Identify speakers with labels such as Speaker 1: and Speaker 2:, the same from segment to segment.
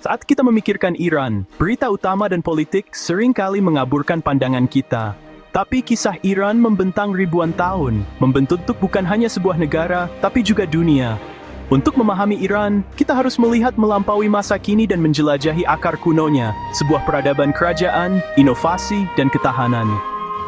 Speaker 1: Saat kita memikirkan Iran, berita utama dan politik seringkali mengaburkan pandangan kita. Tapi kisah Iran membentang ribuan tahun, membentuk bukan hanya sebuah negara, tapi juga dunia. Untuk memahami Iran, kita harus melihat melampaui masa kini dan menjelajahi akar kunonya, sebuah peradaban kerajaan, inovasi, dan ketahanan.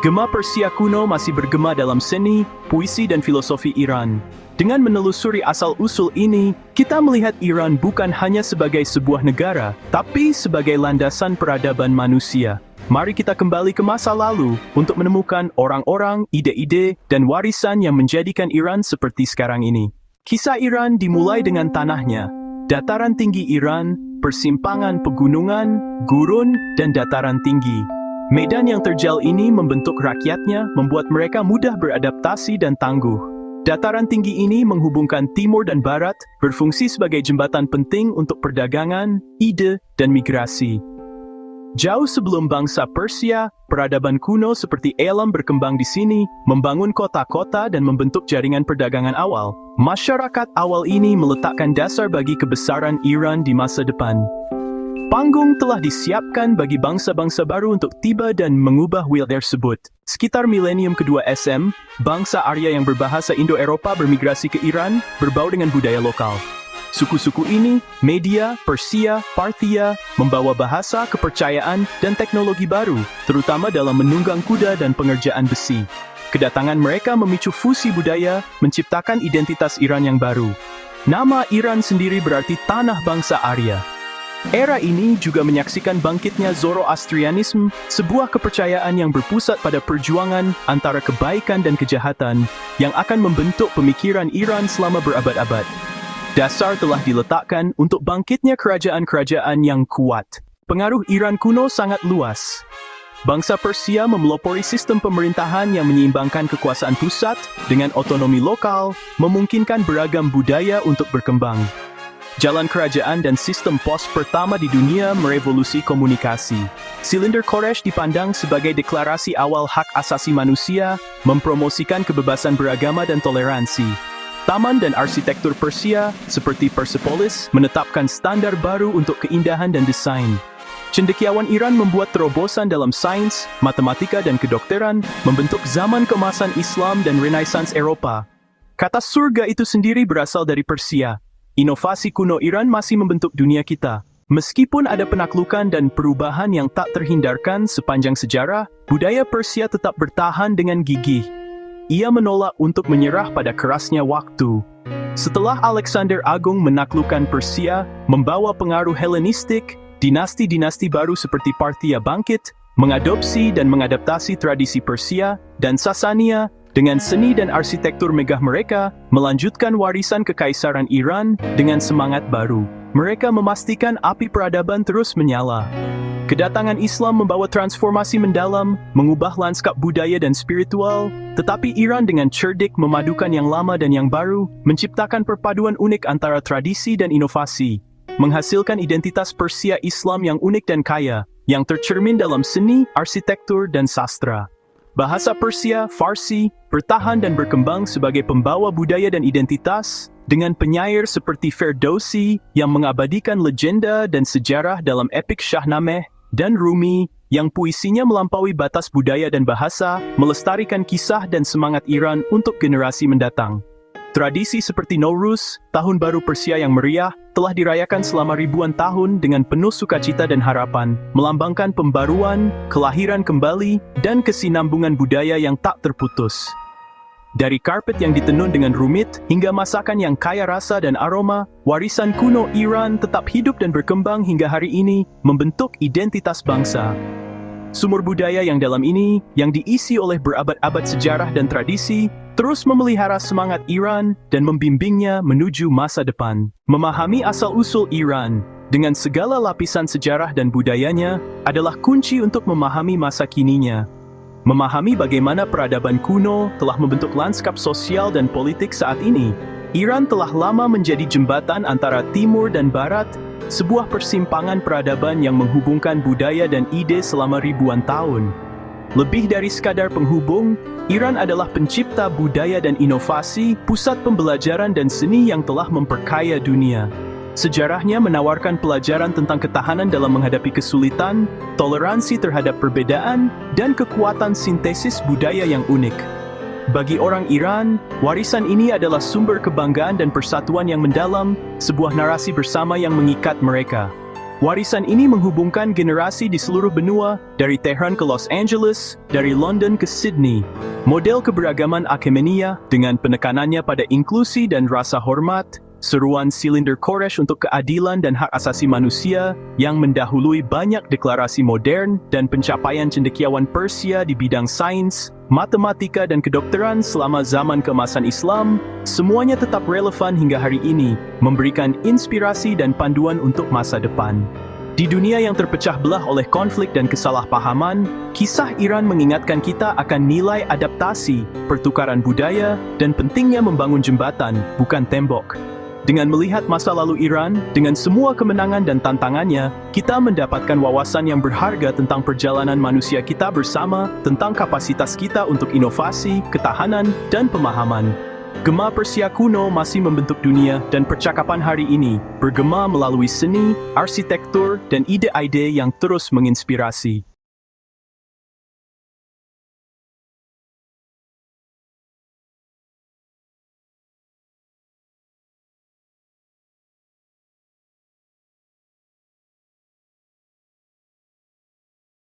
Speaker 1: Gema Persia kuno masih bergema dalam seni, puisi, dan filosofi Iran. Dengan menelusuri asal-usul ini, kita melihat Iran bukan hanya sebagai sebuah negara, tapi sebagai landasan peradaban manusia. Mari kita kembali ke masa lalu untuk menemukan orang-orang, ide-ide, dan warisan yang menjadikan Iran seperti sekarang ini. Kisah Iran dimulai dengan tanahnya, dataran tinggi Iran, persimpangan pegunungan, gurun, dan dataran tinggi. Medan yang terjal ini membentuk rakyatnya, membuat mereka mudah beradaptasi dan tangguh. Dataran tinggi ini menghubungkan timur dan barat, berfungsi sebagai jembatan penting untuk perdagangan, ide, dan migrasi. Jauh sebelum bangsa Persia, peradaban kuno seperti Elam berkembang di sini, membangun kota-kota dan membentuk jaringan perdagangan awal. Masyarakat awal ini meletakkan dasar bagi kebesaran Iran di masa depan. Panggung telah disiapkan bagi bangsa-bangsa baru untuk tiba dan mengubah wilayah tersebut. Sekitar milenium kedua SM, bangsa Arya yang berbahasa Indo-Eropa bermigrasi ke Iran, berbau dengan budaya lokal. Suku-suku ini, Media, Persia, Parthia, membawa bahasa, kepercayaan, dan teknologi baru, terutama dalam menunggang kuda dan pengerjaan besi. Kedatangan mereka memicu fusi budaya, menciptakan identitas Iran yang baru. Nama Iran sendiri berarti tanah bangsa Arya. Era ini juga menyaksikan bangkitnya Zoroastrianisme, sebuah kepercayaan yang berpusat pada perjuangan antara kebaikan dan kejahatan, yang akan membentuk pemikiran Iran selama berabad-abad. Dasar telah diletakkan untuk bangkitnya kerajaan-kerajaan yang kuat. Pengaruh Iran kuno sangat luas. Bangsa Persia memelopori sistem pemerintahan yang menyeimbangkan kekuasaan pusat dengan otonomi lokal, memungkinkan beragam budaya untuk berkembang. Jalan kerajaan dan sistem pos pertama di dunia merevolusi komunikasi. Silinder Quraisy dipandang sebagai deklarasi awal hak asasi manusia, mempromosikan kebebasan beragama dan toleransi. Taman dan arsitektur Persia, seperti Persepolis, menetapkan standar baru untuk keindahan dan desain. Cendekiawan Iran membuat terobosan dalam sains, matematika dan kedokteran, membentuk zaman keemasan Islam dan Renaissance Eropa. Kata surga itu sendiri berasal dari Persia. Inovasi kuno Iran masih membentuk dunia kita. Meskipun ada penaklukan dan perubahan yang tak terhindarkan sepanjang sejarah, budaya Persia tetap bertahan dengan gigih. Ia menolak untuk menyerah pada kerasnya waktu. Setelah Alexander Agung menaklukkan Persia, membawa pengaruh Helenistik, dinasti-dinasti baru seperti Parthia bangkit, mengadopsi dan mengadaptasi tradisi Persia, dan Sasania, dengan seni dan arsitektur megah mereka, melanjutkan warisan kekaisaran Iran dengan semangat baru. Mereka memastikan api peradaban terus menyala. Kedatangan Islam membawa transformasi mendalam, mengubah lanskap budaya dan spiritual, tetapi Iran dengan cerdik memadukan yang lama dan yang baru, menciptakan perpaduan unik antara tradisi dan inovasi, menghasilkan identitas Persia Islam yang unik dan kaya, yang tercermin dalam seni, arsitektur, dan sastra. Bahasa Persia, Farsi, bertahan dan berkembang sebagai pembawa budaya dan identitas, dengan penyair seperti Ferdowsi yang mengabadikan legenda dan sejarah dalam epik Shahnameh, dan Rumi yang puisinya melampaui batas budaya dan bahasa, melestarikan kisah dan semangat Iran untuk generasi mendatang. Tradisi seperti Nowruz, Tahun Baru Persia yang meriah, telah dirayakan selama ribuan tahun dengan penuh sukacita dan harapan, melambangkan pembaruan, kelahiran kembali, dan kesinambungan budaya yang tak terputus. Dari karpet yang ditenun dengan rumit, hingga masakan yang kaya rasa dan aroma, warisan kuno Iran tetap hidup dan berkembang hingga hari ini, membentuk identitas bangsa. Sumur budaya yang dalam ini, yang diisi oleh berabad-abad sejarah dan tradisi, terus memelihara semangat Iran dan membimbingnya menuju masa depan. Memahami asal-usul Iran, dengan segala lapisan sejarah dan budayanya, adalah kunci untuk memahami masa kininya. Memahami bagaimana peradaban kuno telah membentuk lanskap sosial dan politik saat ini. Iran telah lama menjadi jembatan antara timur dan barat, sebuah persimpangan peradaban yang menghubungkan budaya dan ide selama ribuan tahun. Lebih dari sekadar penghubung, Iran adalah pencipta budaya dan inovasi, pusat pembelajaran dan seni yang telah memperkaya dunia. Sejarahnya menawarkan pelajaran tentang ketahanan dalam menghadapi kesulitan, toleransi terhadap perbedaan, dan kekuatan sintesis budaya yang unik. Bagi orang Iran, warisan ini adalah sumber kebanggaan dan persatuan yang mendalam, sebuah narasi bersama yang mengikat mereka. Warisan ini menghubungkan generasi di seluruh benua, dari Tehran ke Los Angeles, dari London ke Sydney. Model keberagaman Akhemenia, dengan penekanannya pada inklusi dan rasa hormat, seruan silinder Quraisy untuk keadilan dan hak asasi manusia yang mendahului banyak deklarasi modern dan pencapaian cendekiawan Persia di bidang sains, matematika dan kedokteran selama zaman keemasan Islam, semuanya tetap relevan hingga hari ini, memberikan inspirasi dan panduan untuk masa depan. Di dunia yang terpecah belah oleh konflik dan kesalahpahaman, kisah Iran mengingatkan kita akan nilai adaptasi, pertukaran budaya, dan pentingnya membangun jembatan, bukan tembok. Dengan melihat masa lalu Iran, dengan semua kemenangan dan tantangannya, kita mendapatkan wawasan yang berharga tentang perjalanan manusia kita bersama, tentang kapasitas kita untuk inovasi, ketahanan, dan pemahaman. Gema Persia kuno masih membentuk dunia, dan percakapan hari ini bergema melalui seni, arsitektur, dan ide-ide yang terus menginspirasi.